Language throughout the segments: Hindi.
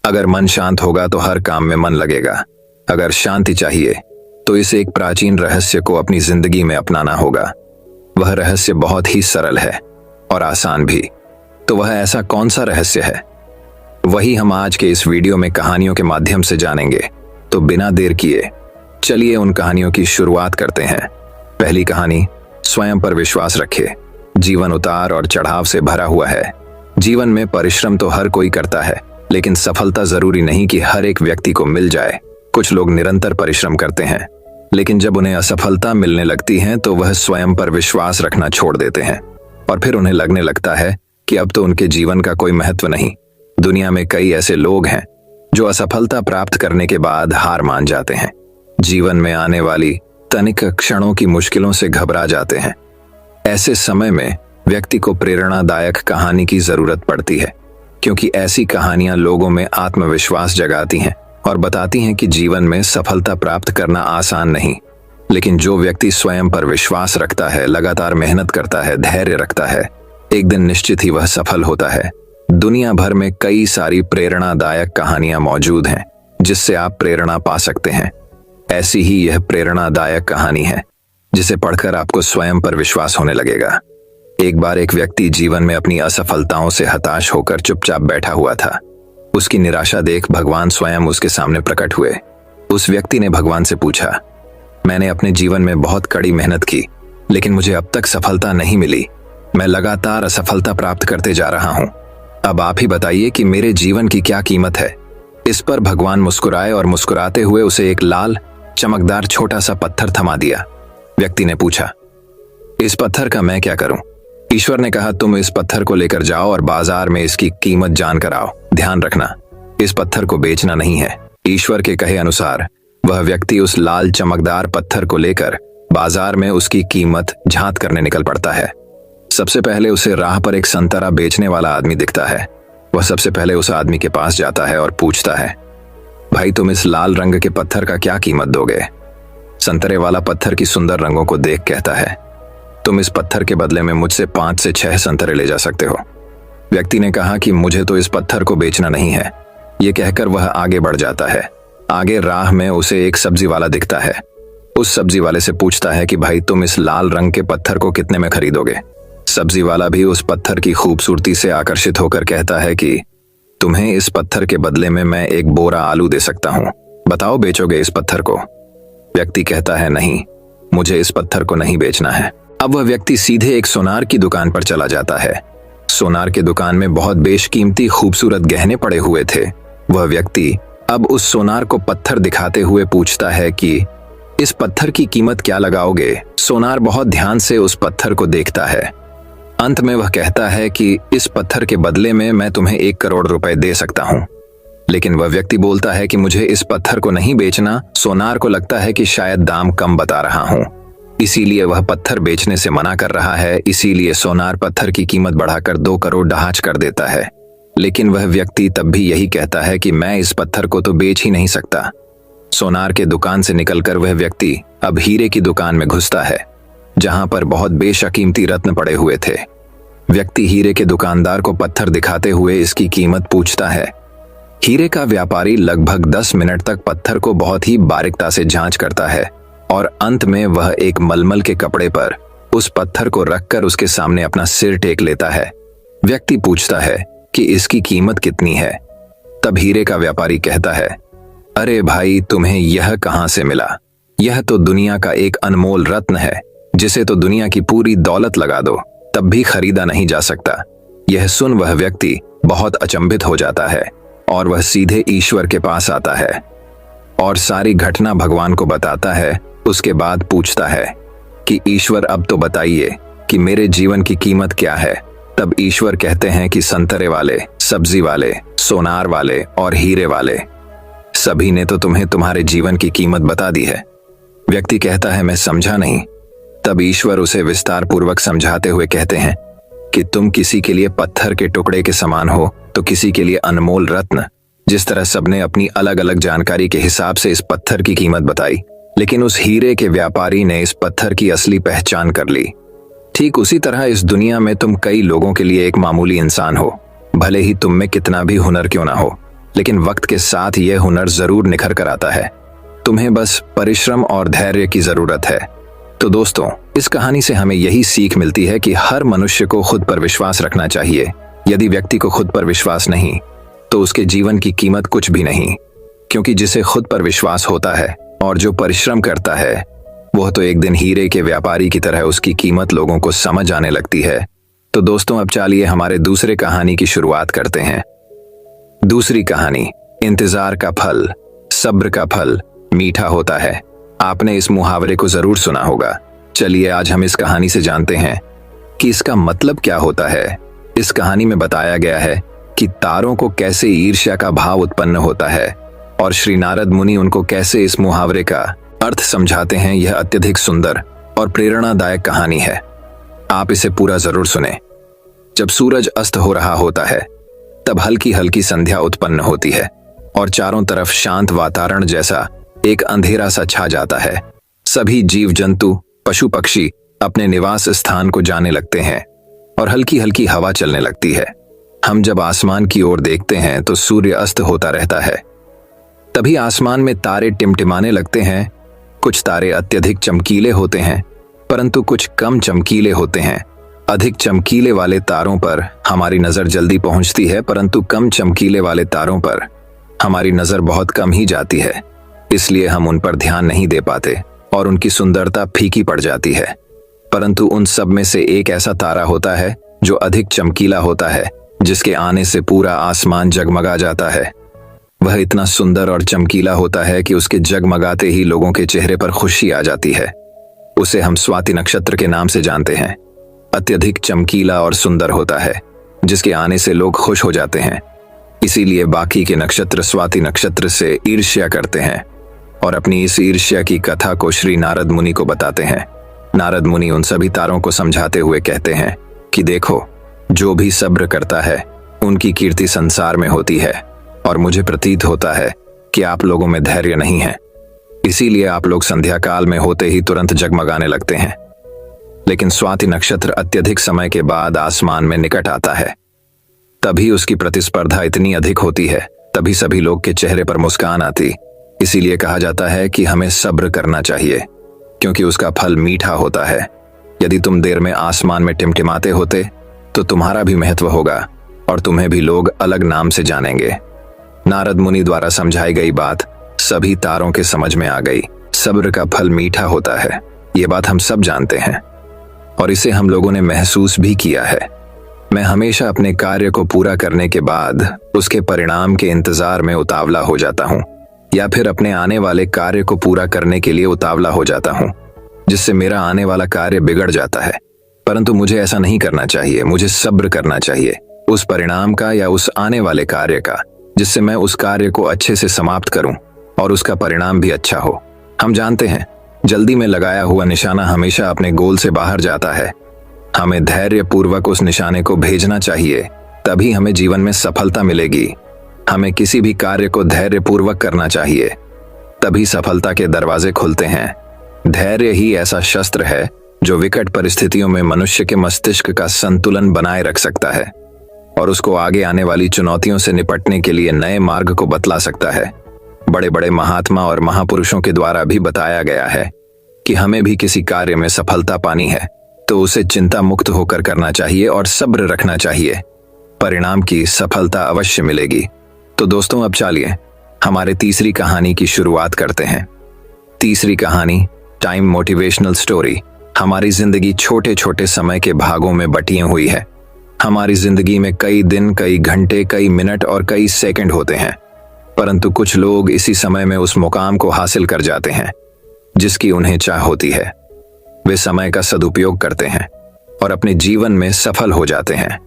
अगर मन शांत होगा तो हर काम में मन लगेगा। अगर शांति चाहिए तो इस एक प्राचीन रहस्य को अपनी जिंदगी में अपनाना होगा। वह रहस्य बहुत ही सरल है और आसान भी। तो वह ऐसा कौन सा रहस्य है, वही हम आज के इस वीडियो में कहानियों के माध्यम से जानेंगे। तो बिना देर किए चलिए उन कहानियों की शुरुआत करते हैं। पहली कहानी, स्वयं पर विश्वास रखें। जीवन उतार और चढ़ाव से भरा हुआ है। जीवन में परिश्रम तो हर कोई करता है, लेकिन सफलता जरूरी नहीं कि हर एक व्यक्ति को मिल जाए। कुछ लोग निरंतर परिश्रम करते हैं, लेकिन जब उन्हें असफलता मिलने लगती है तो वह स्वयं पर विश्वास रखना छोड़ देते हैं और फिर उन्हें लगने लगता है कि अब तो उनके जीवन का कोई महत्व नहीं। दुनिया में कई ऐसे लोग हैं जो असफलता प्राप्त करने के बाद हार मान जाते हैं। जीवन में आने वाली तनिक क्षणों की मुश्किलों से घबरा जाते हैं। ऐसे समय में व्यक्ति को प्रेरणादायक कहानी की जरूरत पड़ती है, क्योंकि ऐसी कहानियां लोगों में आत्मविश्वास जगाती हैं और बताती हैं कि जीवन में सफलता प्राप्त करना आसान नहीं, लेकिन जो व्यक्ति स्वयं पर विश्वास रखता है, लगातार मेहनत करता है, धैर्य रखता है, एक दिन निश्चित ही वह सफल होता है। दुनिया भर में कई सारी प्रेरणादायक कहानियां मौजूद हैं जिससे आप प्रेरणा पा सकते हैं। ऐसी ही यह प्रेरणादायक कहानी है जिसे पढ़कर आपको स्वयं पर विश्वास होने लगेगा। एक बार एक व्यक्ति जीवन में अपनी असफलताओं से हताश होकर चुपचाप बैठा हुआ था। उसकी निराशा देख भगवान स्वयं उसके सामने प्रकट हुए। उस व्यक्ति ने भगवान से पूछा, मैंने अपने जीवन में बहुत कड़ी मेहनत की, लेकिन मुझे अब तक सफलता नहीं मिली। मैं लगातार असफलता प्राप्त करते जा रहा हूं। अब आप ही बताइए कि मेरे जीवन की क्या कीमत है। इस पर भगवान मुस्कुराए और मुस्कुराते हुए उसे एक लाल चमकदार छोटा सा पत्थर थमा दिया। व्यक्ति ने पूछा, इस पत्थर का मैं क्या करूं? ईश्वर ने कहा, तुम इस पत्थर को लेकर जाओ और बाजार में इसकी कीमत जानकर आओ। ध्यान रखना, इस पत्थर को बेचना नहीं है। ईश्वर के कहे अनुसार वह व्यक्ति उस लाल चमकदार पत्थर को लेकर बाजार में उसकी कीमत झांत करने निकल पड़ता है। सबसे पहले उसे राह पर एक संतरा बेचने वाला आदमी दिखता है। वह सबसे पहले उस आदमी के पास जाता है और पूछता है, भाई तुम इस लाल रंग के पत्थर का क्या कीमत दोगे? संतरे वाला पत्थर की सुंदर रंगों को देख कहता है, तुम इस पत्थर के बदले में मुझसे 5 से 6 संतरे ले जा सकते हो। व्यक्ति ने कहा कि मुझे तो इस पत्थर को बेचना नहीं है। ये कहकर वह आगे बढ़ जाता है। आगे राह में उसे एक सब्जी वाला दिखता है। उस सब्जी वाले से पूछता है कि भाई तुम इस लाल रंग के पत्थर को कितने में खरीदोगे? सब्जी वाला भी उस पत्थर की खूबसूरती से आकर्षित होकर कहता है कि तुम्हें इस पत्थर के बदले में मैं एक बोरा आलू दे सकता हूं। बताओ, बेचोगे इस पत्थर को? व्यक्ति कहता है, नहीं, मुझे इस पत्थर को नहीं बेचना है। अब वह व्यक्ति सीधे एक सोनार की दुकान पर चला जाता है। सोनार के दुकान में बहुत बेशकीमती खूबसूरत गहने पड़े हुए थे। वह व्यक्ति अब उस सोनार को पत्थर दिखाते हुए पूछता है कि इस पत्थर की कीमत क्या लगाओगे? सोनार बहुत ध्यान से उस पत्थर को देखता है। अंत में वह कहता है कि इस पत्थर के बदले में मैं तुम्हें 1 करोड़ रुपए दे सकता हूं। लेकिन वह व्यक्ति बोलता है कि मुझे इस पत्थर को नहीं बेचना। सोनार को लगता है कि शायद दाम कम बता रहा हूं, इसीलिए वह पत्थर बेचने से मना कर रहा है। इसीलिए सोनार पत्थर की कीमत बढ़ाकर 2 करोड़ ढांच कर देता है। लेकिन वह व्यक्ति तब भी यही कहता है कि मैं इस पत्थर को तो बेच ही नहीं सकता। सोनार के दुकान से निकलकर वह व्यक्ति अब हीरे की दुकान में घुसता है, जहां पर बहुत बेशकीमती रत्न पड़े हुए थे। व्यक्ति हीरे के दुकानदार को पत्थर दिखाते हुए इसकी कीमत पूछता है। हीरे का व्यापारी लगभग 10 मिनट तक पत्थर को बहुत ही बारीकता से जांच करता है और अंत में वह एक मलमल के कपड़े पर उस पत्थर को रखकर उसके सामने अपना सिर टेक लेता है। व्यक्ति पूछता है कि इसकी कीमत कितनी है? तब हीरे का व्यापारी कहता है, अरे भाई, तुम्हें यह कहां से मिला? यह तो दुनिया का एक अनमोल रत्न है, जिसे तो दुनिया की पूरी दौलत लगा दो तब भी खरीदा नहीं जा सकता। यह सुन वह व्यक्ति बहुत अचंभित हो जाता है और वह सीधे ईश्वर के पास आता है और सारी घटना भगवान को बताता है। उसके बाद पूछता है कि ईश्वर, अब तो बताइए कि मेरे जीवन की कीमत क्या है? तब ईश्वर कहते हैं कि संतरे वाले, सब्जी वाले, सोनार वाले और हीरे वाले, सभी ने तो तुम्हें तुम्हारे जीवन की कीमत बता दी है। व्यक्ति कहता है, मैं समझा नहीं। तब ईश्वर उसे विस्तार पूर्वक समझाते हुए कहते हैं कि तुम किसी के लिए पत्थर के टुकड़े के समान हो तो किसी के लिए अनमोल रत्न। जिस तरह सबने अपनी अलग अलग जानकारी के हिसाब से इस पत्थर की कीमत बताई, लेकिन उस हीरे के व्यापारी ने इस पत्थर की असली पहचान कर ली। ठीक उसी तरह इस दुनिया में तुम कई लोगों के लिए एक मामूली इंसान हो, भले ही तुम में कितना भी हुनर क्यों ना हो। लेकिन वक्त के साथ यह हुनर जरूर निखर कर आता है। तुम्हें बस परिश्रम और धैर्य की जरूरत है। तो दोस्तों, इस कहानी से हमें यही सीख मिलती है कि हर मनुष्य को खुद पर विश्वास रखना चाहिए। यदि व्यक्ति को खुद पर विश्वास नहीं, तो उसके जीवन की कीमत कुछ भी नहीं, क्योंकि जिसे खुद पर विश्वास होता है और जो परिश्रम करता है, वह तो एक दिन हीरे के व्यापारी की तरह उसकी कीमत लोगों को समझ आने लगती है। तो दोस्तों, अब चलिए हमारे दूसरे कहानी की शुरुआत करते हैं। दूसरी कहानी, इंतजार का फल। सब्र का फल मीठा होता है। आपने इस मुहावरे को जरूर सुना होगा। चलिए आज हम इस कहानी से जानते हैं कि इसका मतलब क्या होता है। इस कहानी में बताया गया है कि तारों को कैसे ईर्ष्या का भाव उत्पन्न होता है और श्री नारद मुनि उनको कैसे इस मुहावरे का अर्थ समझाते हैं। यह अत्यधिक सुंदर और प्रेरणादायक कहानी है। आप इसे पूरा जरूर सुने। जब सूरज अस्त हो रहा होता है, तब हल्की हल्की संध्या उत्पन्न होती है और चारों तरफ शांत वातावरण जैसा एक अंधेरा सा छा जाता है। सभी जीव जंतु, पशु पक्षी अपने निवास स्थान को जाने लगते हैं और हल्की हल्की हवा चलने लगती है। हम जब आसमान की ओर देखते हैं तो सूर्य अस्त होता रहता है। तभी आसमान में तारे टिमटिमाने लगते हैं। कुछ तारे अत्यधिक चमकीले होते हैं, परंतु कुछ कम चमकीले होते हैं। अधिक चमकीले वाले तारों पर हमारी नजर जल्दी पहुंचती है, परंतु कम चमकीले वाले तारों पर हमारी नजर बहुत कम ही जाती है। इसलिए हम उन पर ध्यान नहीं दे पाते और उनकी सुंदरता फीकी पड़ जाती है। परंतु उन सब में से एक ऐसा तारा होता है जो अधिक चमकीला होता है, जिसके आने से पूरा आसमान जगमगा जाता है। वह इतना सुंदर और चमकीला होता है कि उसके जगमगाते ही लोगों के चेहरे पर खुशी आ जाती है। उसे हम स्वाति नक्षत्र के नाम से जानते हैं। अत्यधिक चमकीला और सुंदर होता है, जिसके आने से लोग खुश हो जाते हैं। इसीलिए बाकी के नक्षत्र स्वाति नक्षत्र से ईर्ष्या करते हैं और अपनी इस ईर्ष्या की कथा को श्री नारद मुनि को बताते हैं। नारद मुनि उन सभी तारों को समझाते हुए कहते हैं कि देखो, जो भी सब्र करता है उनकी कीर्ति संसार में होती है और मुझे प्रतीत होता है कि आप लोगों में धैर्य नहीं है। इसीलिए आप लोग संध्या काल में होते ही तुरंत जगमगाने लगते हैं। लेकिन स्वाति नक्षत्र अत्यधिक समय के बाद आसमान में निकट आता है। तभी उसकी प्रतिस्पर्धा इतनी अधिक होती है, तभी सभी लोग के चेहरे पर मुस्कान आती। इसीलिए कहा जाता है कि हमें सब्र करना चाहिए, क्योंकि उसका फल मीठा होता है। यदि तुम देर में आसमान में टिमटिमाते होते तो तुम्हारा भी महत्व होगा और तुम्हें भी लोग अलग नाम से जानेंगे। नारद मुनि द्वारा समझाई गई बात सभी तारों के समझ में आ गई। सब्र का फल मीठा होता है, ये बात हम सब जानते हैं और इसे हम लोगों ने महसूस भी किया है। मैं हमेशा अपने कार्य को पूरा करने के बाद उसके परिणाम के इंतजार में उतावला हो जाता हूँ, या फिर अपने आने वाले कार्य को पूरा करने के लिए उतावला हो जाता हूँ, जिससे मेरा आने वाला कार्य बिगड़ जाता है। परंतु मुझे ऐसा नहीं करना चाहिए। मुझे सब्र करना चाहिए उस परिणाम का या उस आने वाले कार्य का, जिससे मैं उस कार्य को अच्छे से समाप्त करूं और उसका परिणाम भी अच्छा हो। हम जानते हैं, जल्दी में लगाया हुआ निशाना हमेशा अपने गोल से बाहर जाता है। हमें धैर्य पूर्वक उस निशाने को भेजना चाहिए, तभी हमें जीवन में सफलता मिलेगी। हमें किसी भी कार्य को धैर्य पूर्वक करना चाहिए, तभी सफलता के दरवाजे खुलते हैं। धैर्य ही ऐसा शस्त्र है जो विकट परिस्थितियों में मनुष्य के मस्तिष्क का संतुलन बनाए रख सकता है और उसको आगे आने वाली चुनौतियों से निपटने के लिए नए मार्ग को बतला सकता है। बड़े बड़े महात्मा और महापुरुषों के द्वारा भी बताया गया है कि हमें भी किसी कार्य में सफलता पानी है तो उसे चिंता मुक्त होकर करना चाहिए और सब्र रखना चाहिए। परिणाम की सफलता अवश्य मिलेगी। तो दोस्तों, अब चलिए हमारे तीसरी कहानी की शुरुआत करते हैं। तीसरी कहानी, टाइम मोटिवेशनल स्टोरी। हमारी जिंदगी छोटे छोटे समय के भागों में बटी हुई है। हमारी जिंदगी में कई दिन, कई घंटे, कई मिनट और कई सेकंड होते हैं, परंतु कुछ लोग इसी समय में उस मुकाम को हासिल कर जाते हैं जिसकी उन्हें चाह होती है। वे समय का सदुपयोग करते हैं और अपने जीवन में सफल हो जाते हैं।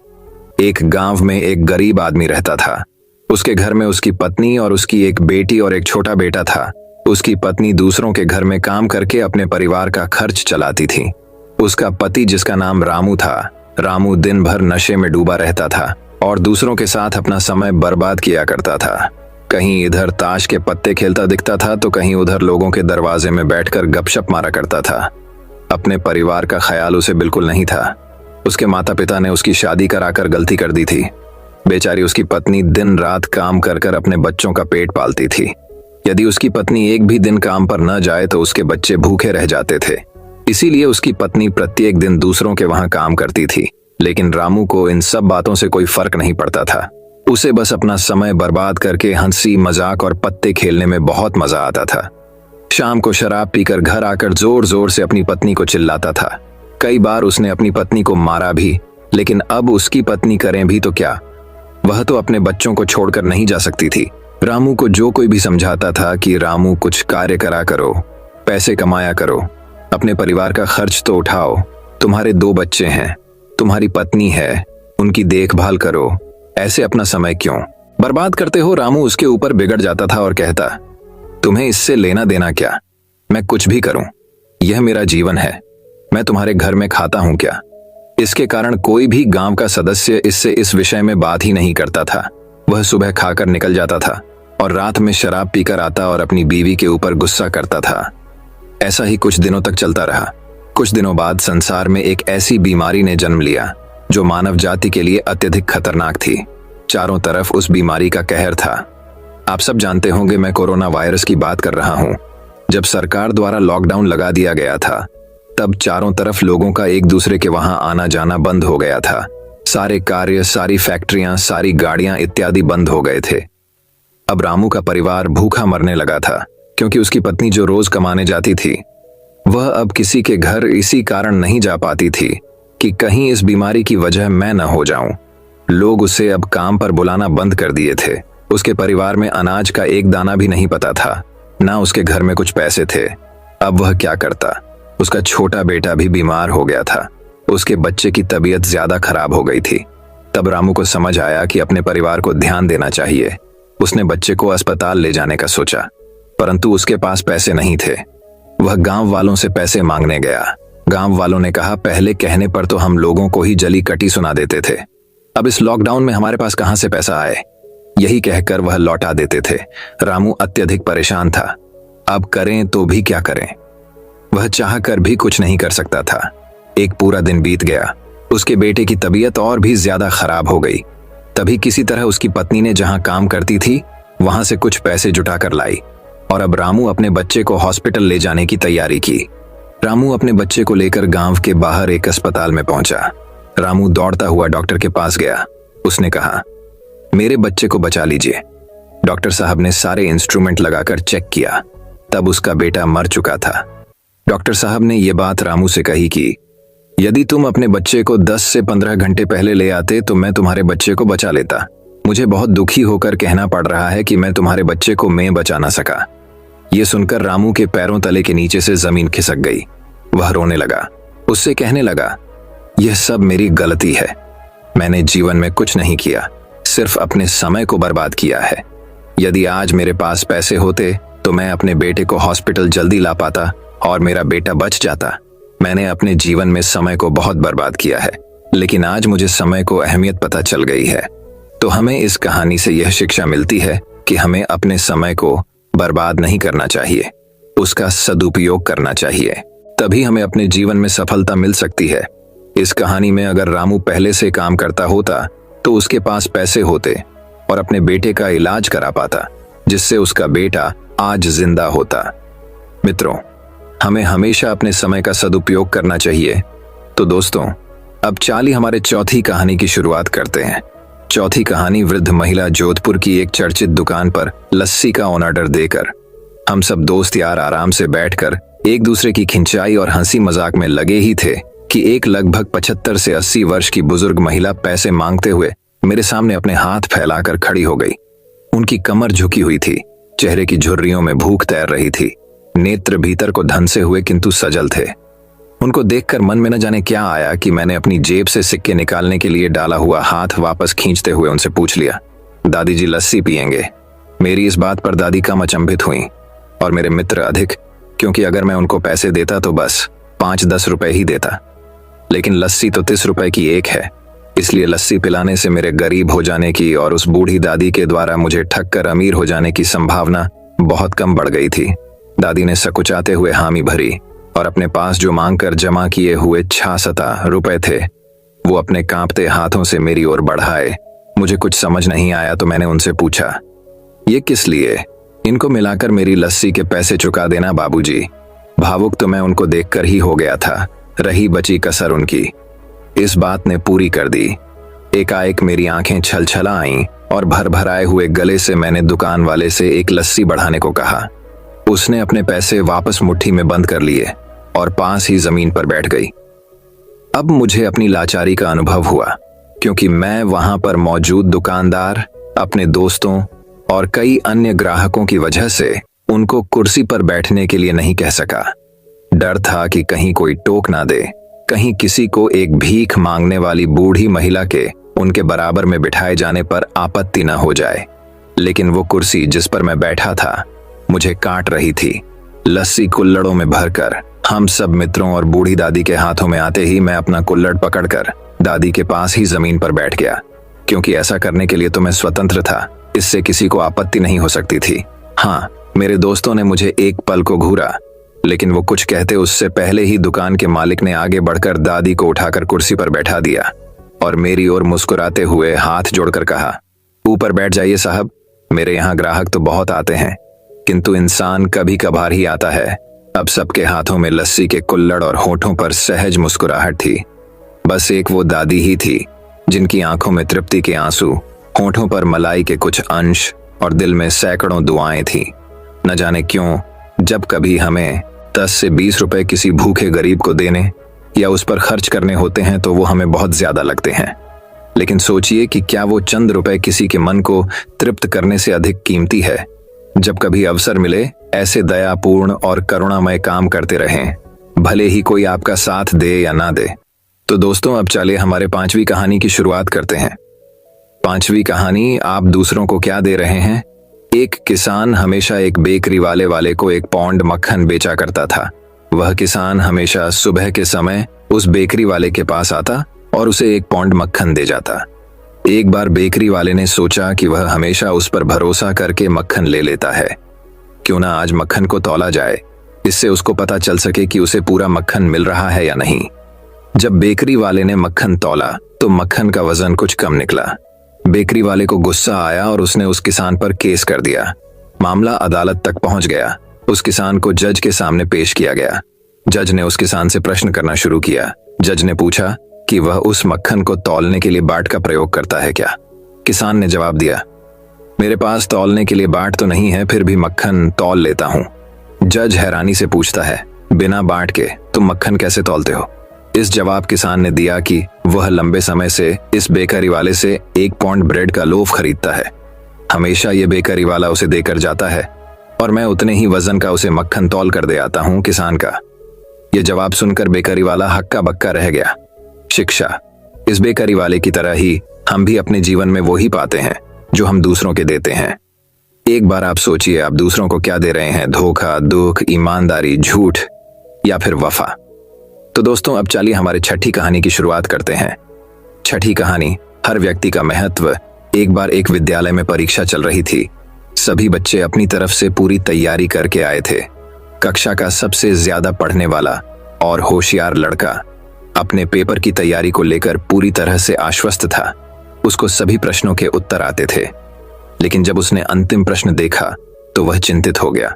एक गांव में एक गरीब आदमी रहता था। उसके घर में उसकी पत्नी और उसकी एक बेटी और एक छोटा बेटा था। उसकी पत्नी दूसरों के घर में काम करके अपने परिवार का खर्च चलाती थी। उसका पति, जिसका नाम रामू था, रामू दिन भर नशे में डूबा रहता था और दूसरों के साथ अपना समय बर्बाद किया करता था। कहीं इधर ताश के पत्ते खेलता दिखता था तो कहीं उधर लोगों के दरवाजे में बैठकर गपशप मारा करता था। अपने परिवार का ख्याल उसे बिल्कुल नहीं था। उसके माता पिता ने उसकी शादी कराकर गलती कर दी थी। बेचारी उसकी पत्नी दिन रात काम कर कर अपने बच्चों का पेट पालती थी। यदि उसकी पत्नी एक भी दिन काम पर न जाए तो उसके बच्चे भूखे रह जाते थे। इसीलिए उसकी पत्नी प्रत्येक दिन दूसरों के वहां काम करती थी। लेकिन रामू को इन सब बातों से कोई फर्क नहीं पड़ता था। उसे बस अपना समय बर्बाद करके हंसी मजाक और पत्ते खेलने में बहुत मजा आता था। शाम को शराब पीकर घर आकर जोर जोर से अपनी पत्नी को चिल्लाता था। कई बार उसने अपनी पत्नी को मारा भी, लेकिन अब उसकी पत्नी करें भी तो क्या, वह तो अपने बच्चों को छोड़कर नहीं जा सकती थी। रामू को जो कोई भी समझाता था कि रामू कुछ कार्य करा करो, पैसे कमाया करो, अपने परिवार का खर्च तो उठाओ, तुम्हारे 2 बच्चे हैं, तुम्हारी पत्नी है, उनकी देखभाल करो, ऐसे अपना समय क्यों बर्बाद करते हो। रामू उसके ऊपर बिगड़ जाता था और कहता, तुम्हें इससे लेना देना क्या, मैं कुछ भी करूं, यह मेरा जीवन है, मैं तुम्हारे घर में खाता हूं क्या। इसके कारण कोई भी गांव का सदस्य इससे इस विषय में बात ही नहीं करता था। वह सुबह खाकर निकल जाता था और रात में शराब पीकर आता और अपनी बीवी के ऊपर गुस्सा करता था। ऐसा ही कुछ दिनों तक चलता रहा। कुछ दिनों बाद संसार में एक ऐसी बीमारी ने जन्म लिया जो मानव जाति के लिए अत्यधिक खतरनाक थी। चारों तरफ उस बीमारी का कहर था। आप सब जानते होंगे मैं कोरोना वायरस की बात कर रहा हूं। जब सरकार द्वारा लॉकडाउन लगा दिया गया था तब चारों तरफ लोगों का एक दूसरे के वहां आना जाना बंद हो गया था। सारे कार्य, सारी फैक्ट्रियां, सारी गाड़ियां इत्यादि बंद हो गए थे। अब रामू का परिवार भूखा मरने लगा था क्योंकि उसकी पत्नी जो रोज कमाने जाती थी वह अब किसी के घर इसी कारण नहीं जा पाती थी कि कहीं इस बीमारी की वजह मैं न हो जाऊं। लोग उसे अब काम पर बुलाना बंद कर दिए थे। उसके परिवार में अनाज का एक दाना भी नहीं पता था, ना उसके घर में कुछ पैसे थे। अब वह क्या करता। उसका छोटा बेटा भी बीमार हो गया था। उसके बच्चे की तबीयत ज्यादा खराब हो गई थी। तब रामू को समझ आया कि अपने परिवार को ध्यान देना चाहिए। उसने बच्चे को अस्पताल ले जाने का सोचा, परंतु उसके पास पैसे नहीं थे। वह गांव वालों से पैसे मांगने गया। गांव वालों ने कहा, पहले कहने पर तो हम लोगों को ही जली कटी सुना देते थे, अब इस लॉकडाउन में हमारे पास कहां से पैसा आए। यही कहकर वह लौटा देते थे। रामू अत्यधिक परेशान था। अब करें तो भी क्या करें। वह चाह कर भी कुछ नहीं कर सकता था। एक पूरा दिन बीत गया। उसके बेटे की तबीयत और भी ज्यादा खराब हो गई। तभी किसी तरह उसकी पत्नी ने जहां काम करती थी वहां से कुछ पैसे जुटा कर लाई और अब रामू अपने बच्चे को हॉस्पिटल ले जाने की तैयारी की। रामू अपने बच्चे को लेकर गांव के बाहर एक अस्पताल में पहुंचा। रामू दौड़ता हुआ डॉक्टर के पास गया। उसने कहा, मेरे बच्चे को बचा लीजिए। डॉक्टर साहब ने सारे इंस्ट्रूमेंट लगाकर चेक किया, तब उसका बेटा मर चुका था। डॉक्टर साहब ने यह बात रामू से कही कि यदि तुम अपने बच्चे को 10 से 15 घंटे पहले ले आते तो मैं तुम्हारे बच्चे को बचा लेता। मुझे बहुत दुखी होकर कहना पड़ रहा है कि मैं तुम्हारे बच्चे को मैं बचा ना सका। यह सुनकर रामू के पैरों तले के नीचे से जमीन खिसक गई। वह रोने लगा। उससे कहने लगा, यह सब मेरी गलती है। मैंने जीवन में कुछ नहीं किया, सिर्फ अपने समय को बर्बाद किया है। यदि आज मेरे पास पैसे होते तो मैं अपने बेटे को हॉस्पिटल जल्दी ला पाता और मेरा बेटा बच जाता। मैंने अपने जीवन में समय को बहुत बर्बाद किया है, लेकिन आज मुझे समय को अहमियत पता चल गई है। तो हमें इस कहानी से यह शिक्षा मिलती है कि हमें अपने समय को बर्बाद नहीं करना चाहिए, उसका सदुपयोग करना चाहिए। तभी हमें अपने जीवन में सफलता मिल सकती है। इस कहानी में अगर रामू पहले से काम करता होता तो उसके पास पैसे होते और अपने बेटे का इलाज करा पाता, जिससे उसका बेटा आज जिंदा होता। मित्रों, हमें हमेशा अपने समय का सदुपयोग करना चाहिए। तो दोस्तों, अब चाली हमारे चौथी कहानी की शुरुआत करते हैं। चौथी कहानी वृद्ध महिला जोधपुर की एक चर्चित दुकान पर लस्सी का ऑर्डर देकर हम सब दोस्त यार आराम से बैठकर एक दूसरे की खिंचाई और हंसी मजाक में लगे ही थे कि एक लगभग 75 से 80 वर्ष की बुजुर्ग महिला पैसे मांगते हुए मेरे सामने अपने हाथ फैलाकर खड़ी हो गई। उनकी कमर झुकी हुई थी, चेहरे की झुर्रियों में भूख तैर रही थी, नेत्र भीतर को धंसे हुए किंतु सजल थे। उनको देखकर मन में न जाने क्या आया कि मैंने अपनी जेब से सिक्के निकालने के लिए डाला हुआ हाथ वापस खींचते हुए उनसे पूछ लिया, दादी जी लस्सी पियेंगे? मेरी इस बात पर दादी कम अचंभित हुई और मेरे मित्र अधिक, क्योंकि अगर मैं उनको पैसे देता तो बस 5-10 रुपए ही देता, लेकिन लस्सी तो 30 रुपए की एक है। इसलिए लस्सी पिलाने से मेरे गरीब हो जाने की और उस बूढ़ी दादी के द्वारा मुझे ठग कर अमीर हो जाने की संभावना बहुत कम बढ़ गई थी। दादी ने सकुचाते हुए हामी भरी और अपने पास जो मांगकर जमा किए हुए 66 रुपए थे वो अपने कांपते हाथों से मेरी ओर बढ़ाए। मुझे कुछ समझ नहीं आया तो मैंने उनसे पूछा, ये किस लिए? इनको मिलाकर मेरी लस्सी के पैसे चुका देना बाबूजी। भावुक तो मैं उनको देखकर ही हो गया था, रही बची कसर उनकी। इस बात ने पूरी कर दी। एकाएक मेरी आंखें छलछला आईं और भर भर आए हुए गले से मैंने दुकान वाले से एक लस्सी बढ़ाने को कहा। उसने अपने पैसे वापस मुट्ठी में बंद कर लिए और पास ही जमीन पर बैठ गई। अब मुझे अपनी लाचारी का अनुभव हुआ, क्योंकि मैं वहां पर मौजूद दुकानदार, अपने दोस्तों और कई अन्य ग्राहकों की वजह से उनको कुर्सी पर बैठने के लिए नहीं कह सका। डर था कि कहीं कोई टोक ना दे, कहीं किसी को एक भीख मांगने वाली बूढ़ी महिला के उनके बराबर में बिठाए जाने पर आपत्ति न हो जाए। लेकिन वो कुर्सी जिस पर मैं बैठा था मुझे काट रही थी। लस्सी कुल्लड़ों में भरकर हम सब मित्रों और बूढ़ी दादी के हाथों में आते ही मैं अपना कुल्लड़ पकड़कर दादी के पास ही जमीन पर बैठ गया, क्योंकि ऐसा करने के लिए तो मैं स्वतंत्र था, इससे किसी को आपत्ति नहीं हो सकती थी। हाँ, मेरे दोस्तों ने मुझे एक पल को घूरा, लेकिन वो कुछ कहते उससे पहले ही दुकान के मालिक ने आगे बढ़कर दादी को उठाकर कुर्सी पर बैठा दिया और मेरी ओर मुस्कुराते हुए हाथ जोड़कर कहा, ऊपर बैठ जाइए साहब, मेरे यहाँ ग्राहक तो बहुत आते हैं, किंतु इंसान कभी कभार ही आता है। अब सबके हाथों में लस्सी के कुल्लड़ और होठों पर सहज मुस्कुराहट थी। बस एक वो दादी ही थी जिनकी आंखों में तृप्ति के आंसू, होठों पर मलाई के कुछ अंश और दिल में सैकड़ों दुआएं थीं। न जाने क्यों जब कभी हमें 10 से 20 रुपए किसी भूखे गरीब को देने या उस पर खर्च करने होते हैं तो वो हमें बहुत ज्यादा लगते हैं। लेकिन सोचिए कि क्या वो चंद रुपए किसी के मन को तृप्त करने से अधिक कीमती है। जब कभी अवसर मिले ऐसे दयापूर्ण और करुणामय काम करते रहें, भले ही कोई आपका साथ दे या ना दे। तो दोस्तों, अब चलिए हमारे 5वीं कहानी की शुरुआत करते हैं। 5वीं कहानी, आप दूसरों को क्या दे रहे हैं। एक किसान हमेशा एक बेकरी वाले को 1 पाउंड मक्खन बेचा करता था। वह किसान हमेशा सुबह के समय उस बेकरी वाले के पास आता और उसे 1 पाउंड मक्खन दे जाता। एक बार बेकरी वाले ने सोचा कि वह हमेशा उस पर भरोसा करके मक्खन ले लेता है, क्यों ना आज मक्खन को तौला जाए, इससे उसको पता चल सके कि उसे पूरा मक्खन मिल रहा है या नहीं। जब बेकरी वाले ने मक्खन तौला तो मक्खन का वजन कुछ कम निकला। बेकरी वाले को गुस्सा आया और उसने उस किसान पर केस कर दिया। मामला अदालत तक पहुंच गया। उस किसान को जज के सामने पेश किया गया। जज ने उस किसान से प्रश्न करना शुरू किया। जज ने पूछा कि वह उस मक्खन को तौलने के लिए बाट का प्रयोग करता है क्या। किसान ने जवाब दिया, मेरे पास तौलने के लिए बाट तो नहीं है, फिर भी मक्खन तौल लेता हूँ। जज हैरानी से पूछता है, बिना बाट के तुम मक्खन कैसे तौलते हो। इस जवाब किसान ने दिया कि वह लंबे समय से इस बेकरी वाले से 1 पाउंड ब्रेड का लोफ खरीदता है। हमेशा ये बेकरी वाला उसे देकर जाता है और मैं उतने ही वजन का उसे मक्खन तौल कर दे आता हूँ। किसान का यह जवाब सुनकर बेकरी वाला हक्का बक्का रह गया। शिक्षा, इस बेकरी वाले की तरह ही हम भी अपने जीवन में वो ही पाते हैं जो हम दूसरों के देते हैं। एक बार आप सोचिए, आप दूसरों को क्या दे रहे हैं, धोखा, दुख, ईमानदारी, झूठ या फिर वफा। तो दोस्तों, अब चलिए हमारे 6ठी कहानी की शुरुआत करते हैं। 6ठी कहानी, हर व्यक्ति का महत्व। एक बार एक विद्यालय में परीक्षा चल रही थी। सभी बच्चे अपनी तरफ से पूरी तैयारी करके आए थे। कक्षा का सबसे ज्यादा पढ़ने वाला और होशियार लड़का अपने पेपर की तैयारी को लेकर पूरी तरह से आश्वस्त था। उसको सभी प्रश्नों के उत्तर आते थे, लेकिन जब उसने अंतिम प्रश्न देखा तो वह चिंतित हो गया।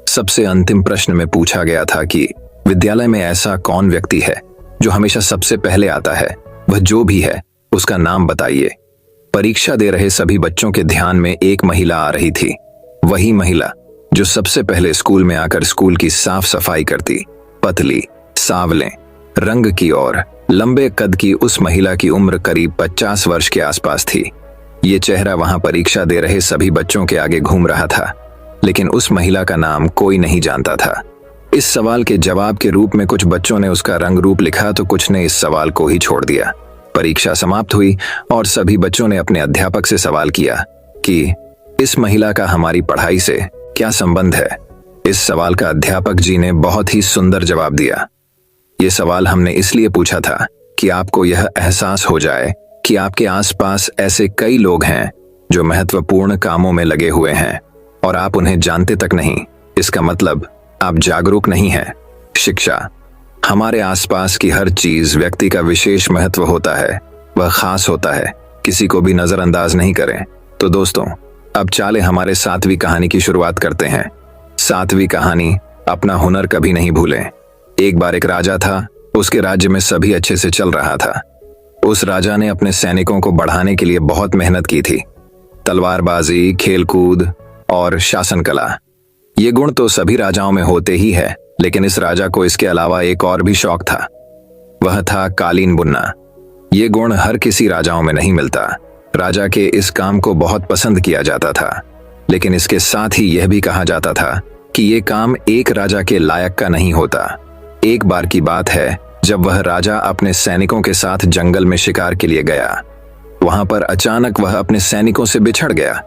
सबसे अंतिम प्रश्न में पूछा गया था कि विद्यालय में ऐसा कौन व्यक्ति है जो हमेशा सबसे पहले आता है, वह जो भी है उसका नाम बताइए। परीक्षा दे रहे सभी बच्चों के ध्यान में एक महिला आ रही थी। वही महिला जो सबसे पहले स्कूल में आकर स्कूल की साफ सफाई करती। पतली, सांवले रंग की और लंबे कद की उस महिला की उम्र करीब 50 वर्ष के आसपास थी। ये चेहरा वहां परीक्षा दे रहे सभी बच्चों के आगे घूम रहा था, लेकिन उस महिला का नाम कोई नहीं जानता था। इस सवाल के जवाब के रूप में कुछ बच्चों ने उसका रंग रूप लिखा तो कुछ ने इस सवाल को ही छोड़ दिया। परीक्षा समाप्त हुई और सभी बच्चों ने अपने अध्यापक से सवाल किया कि इस महिला का हमारी पढ़ाई से क्या संबंध है। इस सवाल का अध्यापक जी ने बहुत ही सुंदर जवाब दिया, ये सवाल हमने इसलिए पूछा था कि आपको यह एहसास हो जाए कि आपके आसपास ऐसे कई लोग हैं जो महत्वपूर्ण कामों में लगे हुए हैं और आप उन्हें जानते तक नहीं। इसका मतलब आप जागरूक नहीं हैं। शिक्षा, हमारे आसपास की हर चीज व्यक्ति का विशेष महत्व होता है, वह खास होता है। किसी को भी नजरअंदाज नहीं करें। तो दोस्तों, अब चाले हमारे 7वीं कहानी की शुरुआत करते हैं। 7वीं कहानी, अपना हुनर कभी नहीं भूलें। एक बार एक राजा था, उसके राज्य में सभी अच्छे से चल रहा था। उस राजा ने अपने सैनिकों को बढ़ाने के लिए बहुत मेहनत की थी। तलवारबाजी, खेलकूद और शासन कला, ये गुण तो सभी राजाओं में होते ही है, लेकिन इस राजा को इसके अलावा एक और भी शौक था। वह था कालीन बुनना। ये गुण हर किसी राजाओं में नहीं मिलता। राजा के इस काम को बहुत पसंद किया जाता था, लेकिन इसके साथ ही यह भी कहा जाता था कि ये काम एक राजा के लायक का नहीं होता। एक बार की बात है, जब वह राजा अपने सैनिकों के साथ जंगल में शिकार के लिए गया। वहां पर अचानक वह अपने सैनिकों से बिछड़ गया।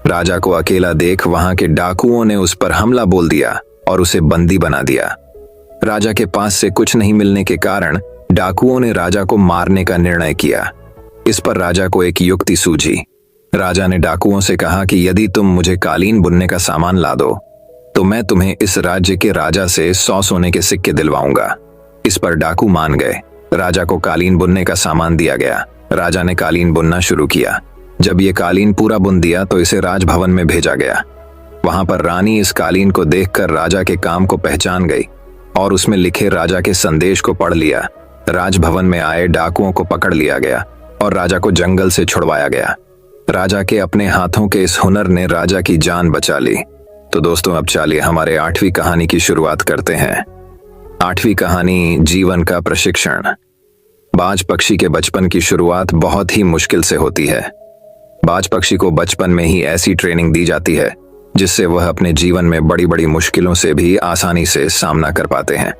राजा को अकेला देख वहां के डाकुओं ने उस पर हमला बोल दिया और उसे बंदी बना दिया। राजा के पास से कुछ नहीं मिलने के कारण डाकुओं ने राजा को मारने का निर्णय किया। इस पर राजा को एक युक्ति सूझी। राजा ने डाकुओं से कहा कि यदि तुम मुझे कालीन बुनने का सामान ला दो तो मैं तुम्हें इस राज्य के राजा से 100 सोने के सिक्के दिलवाऊंगा। इस पर डाकू मान गए। राजा को कालीन बुनने का सामान दिया गया। राजा ने कालीन बुनना शुरू किया। जब ये कालीन पूरा बुन दिया तो इसे राजभवन में भेजा गया। वहां पर रानी इस कालीन को देखकर राजा के काम को पहचान गई और उसमें लिखे राजा के संदेश को पढ़ लिया। राजभवन में आए डाकुओं को पकड़ लिया गया और राजा को जंगल से छुड़वाया गया। राजा के अपने हाथों के इस हुनर ने राजा की जान बचा ली। तो दोस्तों, अब चलिए हमारे 8वीं कहानी की शुरुआत करते हैं। 8वीं कहानी, जीवन का प्रशिक्षण। बाज पक्षी के बचपन की शुरुआत बहुत ही मुश्किल से होती है। बाज पक्षी को बचपन में ही ऐसी ट्रेनिंग दी जाती है जिससे वह अपने जीवन में बड़ी बड़ी मुश्किलों से भी आसानी से सामना कर पाते हैं।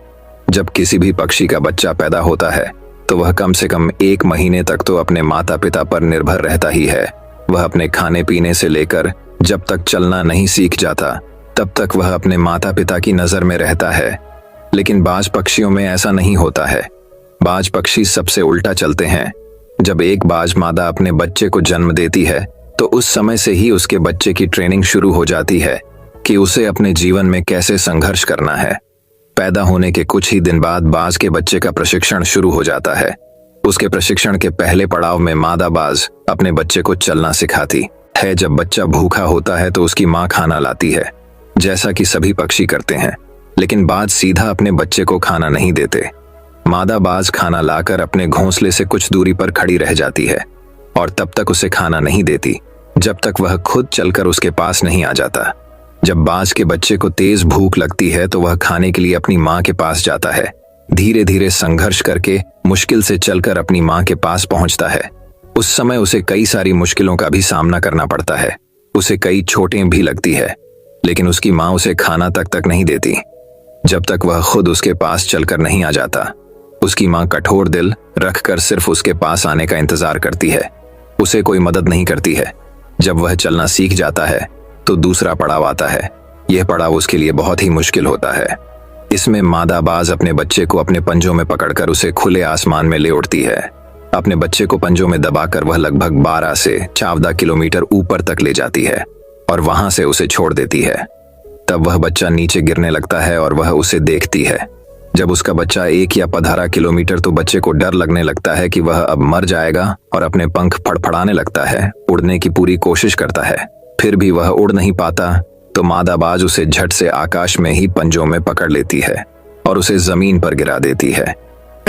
जब किसी भी पक्षी का बच्चा पैदा होता है तो वह कम से कम 1 महीने तक तो अपने माता पिता पर निर्भर रहता ही है। वह अपने खाने पीने से लेकर जब तक चलना नहीं सीख जाता तब तक वह अपने माता पिता की नजर में रहता है। लेकिन बाज पक्षियों में ऐसा नहीं होता है। बाज पक्षी सबसे उल्टा चलते हैं। जब एक बाज मादा अपने बच्चे को जन्म देती है तो उस समय से ही उसके बच्चे की ट्रेनिंग शुरू हो जाती है कि उसे अपने जीवन में कैसे संघर्ष करना है। पैदा होने के कुछ ही दिन बाद बाज के बच्चे का प्रशिक्षण शुरू हो जाता है। उसके प्रशिक्षण के पहले पड़ाव में मादा बाज अपने बच्चे को चलना सिखाती है। जब बच्चा भूखा होता है तो उसकी माँ खाना लाती है, जैसा कि सभी पक्षी करते हैं, लेकिन बाज सीधा अपने बच्चे को खाना नहीं देते। मादा बाज खाना लाकर अपने घोंसले से कुछ दूरी पर खड़ी रह जाती है और तब तक उसे खाना नहीं देती जब तक वह खुद चलकर उसके पास नहीं आ जाता। जब बाज के बच्चे को तेज भूख लगती है तो वह खाने के लिए अपनी माँ के पास जाता है। धीरे धीरे संघर्ष करके मुश्किल से चलकर अपनी माँ के पास पहुंचता है। उस समय उसे कई सारी मुश्किलों का भी सामना करना पड़ता है। उसे कई चोटें भी लगती है, लेकिन उसकी माँ उसे खाना तक नहीं देती जब तक वह खुद उसके पास चलकर नहीं आ जाता। उसकी माँ कठोर दिल रखकर सिर्फ उसके पास आने का इंतजार करती है। उसे कोई मदद नहीं करती है। जब वह चलना सीख जाता है तो दूसरा पड़ाव आता है। यह पड़ाव उसके लिए बहुत ही मुश्किल होता है। इसमें मादा बाज अपने बच्चे को अपने पंजों में पकड़कर उसे खुले आसमान में ले उड़ती है। अपने बच्चे को पंजों में दबाकर वह लगभग 12 से 14 किलोमीटर ऊपर तक ले जाती है और वहां से उसे छोड़ देती है। तब वह बच्चा नीचे गिरने लगता है और वह उसे देखती है। जब उसका बच्चा 1 या 15 किलोमीटर, तो बच्चे को डर लगने लगता है कि वह अब मर जाएगा और अपने पंख फड़फड़ाने लगता है। उड़ने की पूरी कोशिश करता है, फिर भी वह उड़ नहीं पाता। तो मादा बाज उसे झट से आकाश में ही पंजों में पकड़ लेती है और उसे जमीन पर गिरा देती है।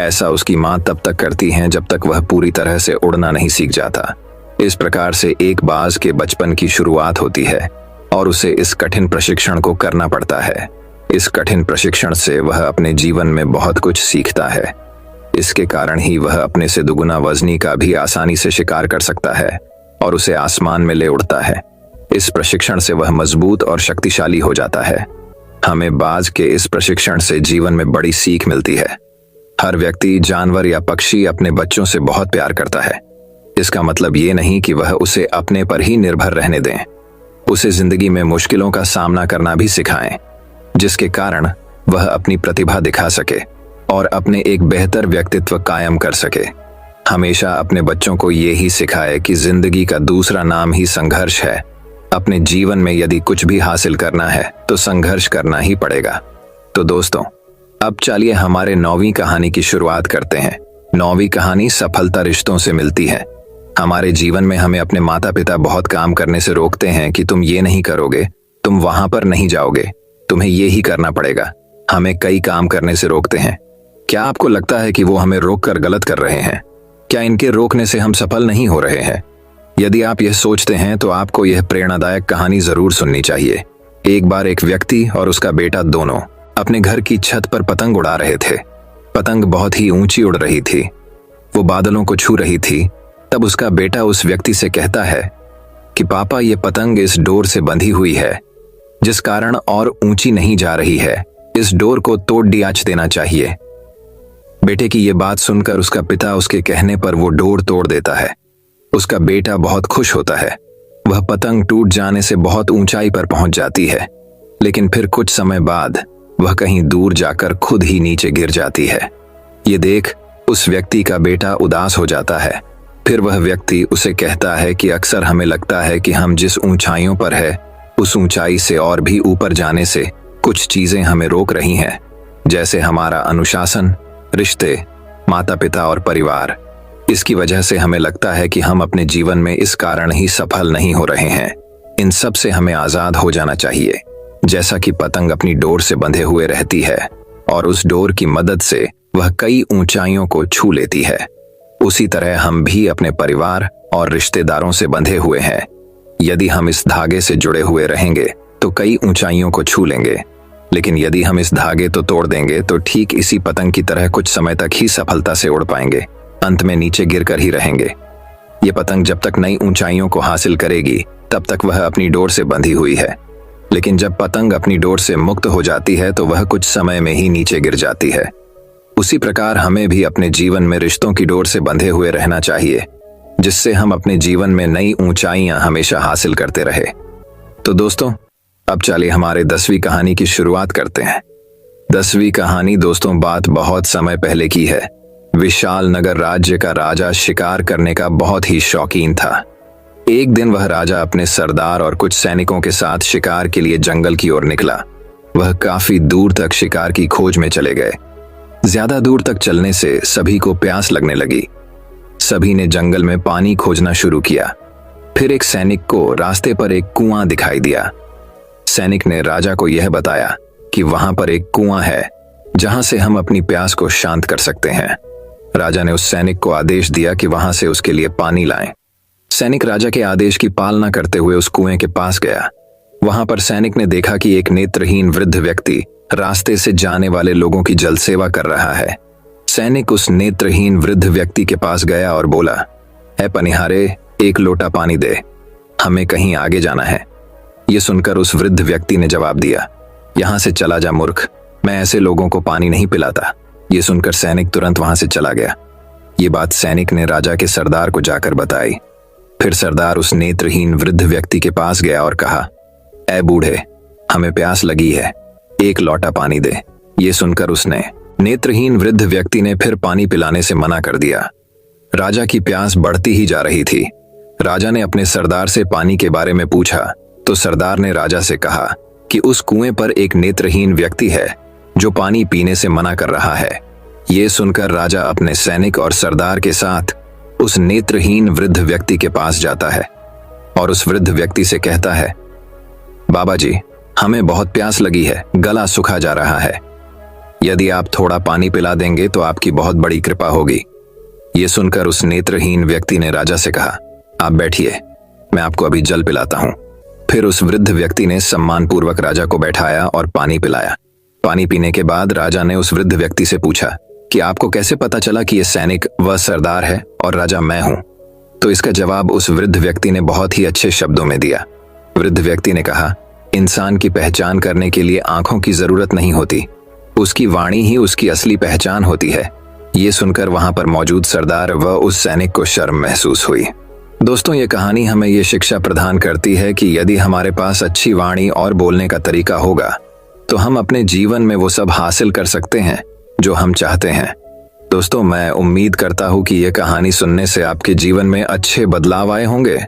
ऐसा उसकी माँ तब तक करती है जब तक वह पूरी तरह से उड़ना नहीं सीख जाता। इस प्रकार से एक बाज के बचपन की शुरुआत होती है और उसे इस कठिन प्रशिक्षण को करना पड़ता है। इस कठिन प्रशिक्षण से वह अपने जीवन में बहुत कुछ सीखता है। इसके कारण ही वह अपने से दुगुना वजनी का भी आसानी से शिकार कर सकता है और उसे आसमान में ले उड़ता है। इस प्रशिक्षण से वह मजबूत और शक्तिशाली हो जाता है। हमें बाज के इस प्रशिक्षण से जीवन में बड़ी सीख मिलती है। हर व्यक्ति, जानवर या पक्षी अपने बच्चों से बहुत प्यार करता है। इसका मतलब ये नहीं कि वह उसे अपने पर ही निर्भर रहने दें। उसे जिंदगी में मुश्किलों का सामना करना भी सिखाएं, जिसके कारण वह अपनी प्रतिभा दिखा सके और अपने एक बेहतर व्यक्तित्व कायम कर सके। हमेशा अपने बच्चों को ये ही सिखाए कि जिंदगी का दूसरा नाम ही संघर्ष है। अपने जीवन में यदि कुछ भी हासिल करना है तो संघर्ष करना ही पड़ेगा। तो दोस्तों, अब चलिए हमारे 9वीं कहानी की शुरुआत करते हैं। 9वीं कहानी सफलता रिश्तों से मिलती है। हमारे जीवन में हमें अपने माता पिता बहुत काम करने से रोकते हैं कि तुम ये नहीं करोगे, तुम वहां पर नहीं जाओगे, तुम्हें ये ही करना पड़ेगा। हमें कई काम करने से रोकते हैं। क्या आपको लगता है कि वो हमें रोककर गलत कर रहे हैं? क्या इनके रोकने से हम सफल नहीं हो रहे हैं? यदि आप यह सोचते हैं तो आपको यह प्रेरणादायक कहानी जरूर सुननी चाहिए। एक बार एक व्यक्ति और उसका बेटा दोनों अपने घर की छत पर पतंग उड़ा रहे थे। पतंग बहुत ही ऊंची उड़ रही थी, वो बादलों को छू रही थी। तब उसका बेटा उस व्यक्ति से कहता है कि पापा, ये पतंग इस डोर से बंधी हुई है, जिस कारण और ऊंची नहीं जा रही है। इस डोर को तोड़ दियाच देना चाहिए। बेटे की यह बात सुनकर उसका पिता उसके कहने पर वो डोर तोड़ देता है। उसका बेटा बहुत खुश होता है। वह पतंग टूट जाने से बहुत ऊंचाई पर पहुंच जाती है, लेकिन फिर कुछ समय बाद वह कहीं दूर जाकर खुद ही नीचे गिर जाती है। ये देख उस व्यक्ति का बेटा उदास हो जाता है। फिर वह व्यक्ति उसे कहता है कि अक्सर हमें लगता है कि हम जिस ऊंचाइयों पर है उस ऊंचाई से और भी ऊपर जाने से कुछ चीजें हमें रोक रही हैं, जैसे हमारा अनुशासन, रिश्ते, माता पिता और परिवार। इसकी वजह से हमें लगता है कि हम अपने जीवन में इस कारण ही सफल नहीं हो रहे हैं। इन सब से हमें आजाद हो जाना चाहिए। जैसा कि पतंग अपनी डोर से बंधे हुए रहती है और उस डोर की मदद से वह कई ऊंचाइयों को छू लेती है, उसी तरह हम भी अपने परिवार और रिश्तेदारों से बंधे हुए हैं। यदि हम इस धागे से जुड़े हुए रहेंगे तो कई ऊंचाइयों को छू लेंगे, लेकिन यदि हम इस धागे तो तोड़ देंगे तो ठीक इसी पतंग की तरह कुछ समय तक ही सफलता से उड़ पाएंगे, अंत में नीचे गिरकर ही रहेंगे। ये पतंग जब तक नई ऊंचाइयों को हासिल करेगी तब तक वह अपनी डोर से बंधी हुई है, लेकिन जब पतंग अपनी डोर से मुक्त हो जाती है तो वह कुछ समय में ही नीचे गिर जाती है। उसी प्रकार हमें भी अपने जीवन में रिश्तों की डोर से बंधे हुए रहना चाहिए, जिससे हम अपने जीवन में नई ऊंचाइयां हमेशा हासिल करते रहे। तो दोस्तों, अब चलिए हमारे 10वीं कहानी की शुरुआत करते हैं। 10वीं कहानी दोस्तों बात बहुत समय पहले की है। विशाल नगर राज्य का राजा शिकार करने का बहुत ही शौकीन था। एक दिन वह राजा अपने सरदार और कुछ सैनिकों के साथ शिकार के लिए जंगल की ओर निकला। वह काफी दूर तक शिकार की खोज में चले गए। ज्यादा दूर तक चलने से सभी को प्यास लगने लगी। सभी ने जंगल में पानी खोजना शुरू किया। फिर एक सैनिक को रास्ते पर एक कुआं दिखाई दिया। सैनिक ने राजा को यह बताया कि वहां पर एक कुआं है जहां से हम अपनी प्यास को शांत कर सकते हैं। राजा ने उस सैनिक को आदेश दिया कि वहां से उसके लिए पानी लाएं। सैनिक राजा के आदेश की पालना करते हुए उस कुएं के पास गया। वहां पर सैनिक ने देखा कि एक नेत्रहीन वृद्ध व्यक्ति रास्ते से जाने वाले लोगों की जल सेवा कर रहा है। सैनिक उस नेत्रहीन वृद्ध व्यक्ति के पास गया और बोला, "ऐ पनिहारे, एक लोटा पानी दे, हमें कहीं आगे जाना है।" यह सुनकर उस वृद्ध व्यक्ति ने जवाब दिया, "यहां से चला जा मूर्ख, मैं ऐसे लोगों को पानी नहीं पिलाता।" यह सुनकर सैनिक तुरंत वहां से चला गया। ये बात सैनिक ने राजा के सरदार को जाकर बताई। फिर सरदार उस नेत्रहीन वृद्ध व्यक्ति के पास गया और कहा, "ऐ बूढ़े, हमें प्यास लगी है, एक लोटा पानी दे।" ये सुनकर उसने नेत्रहीन वृद्ध व्यक्ति ने फिर पानी पिलाने से मना कर दिया। राजा की प्यास बढ़ती ही जा रही थी। राजा ने अपने सरदार से पानी के बारे में पूछा तो सरदार ने राजा से कहा कि उस कुएं पर एक नेत्रहीन व्यक्ति है जो पानी पीने से मना कर रहा है। ये सुनकर राजा अपने सैनिक और सरदार के साथ उस नेत्रहीन वृद्ध व्यक्ति के पास जाता है और उस वृद्ध व्यक्ति से कहता है, "बाबा जी, हमें बहुत प्यास लगी है, गला सूखा जा रहा है। यदि आप थोड़ा पानी पिला देंगे तो आपकी बहुत बड़ी कृपा होगी।" ये सुनकर उस नेत्रहीन व्यक्ति ने राजा से कहा, "आप बैठिए, मैं आपको अभी जल पिलाता हूं।" फिर उस वृद्ध व्यक्ति ने सम्मानपूर्वक राजा को बैठाया और पानी पिलाया। पानी पीने के बाद राजा ने उस वृद्ध व्यक्ति से पूछा कि आपको कैसे पता चला कि यह सैनिक वह सरदार है और राजा मैं हूं? तो इसका जवाब उस वृद्ध व्यक्ति ने बहुत ही अच्छे शब्दों में दिया। वृद्ध व्यक्ति ने कहा, "इंसान की पहचान करने के लिए आंखों की जरूरत नहीं होती, उसकी वाणी ही उसकी असली पहचान होती है।" ये सुनकर वहां पर मौजूद सरदार व उस सैनिक को शर्म महसूस हुई। दोस्तों, ये कहानी हमें ये शिक्षा प्रदान करती है कि यदि हमारे पास अच्छी वाणी और बोलने का तरीका होगा तो हम अपने जीवन में वो सब हासिल कर सकते हैं जो हम चाहते हैं। दोस्तों, मैं उम्मीद करता हूं कि ये कहानी सुनने से आपके जीवन में अच्छे बदलाव आए होंगे।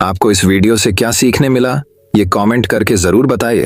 आपको इस वीडियो से क्या सीखने मिला, ये कमेंट करके जरूर बताइए।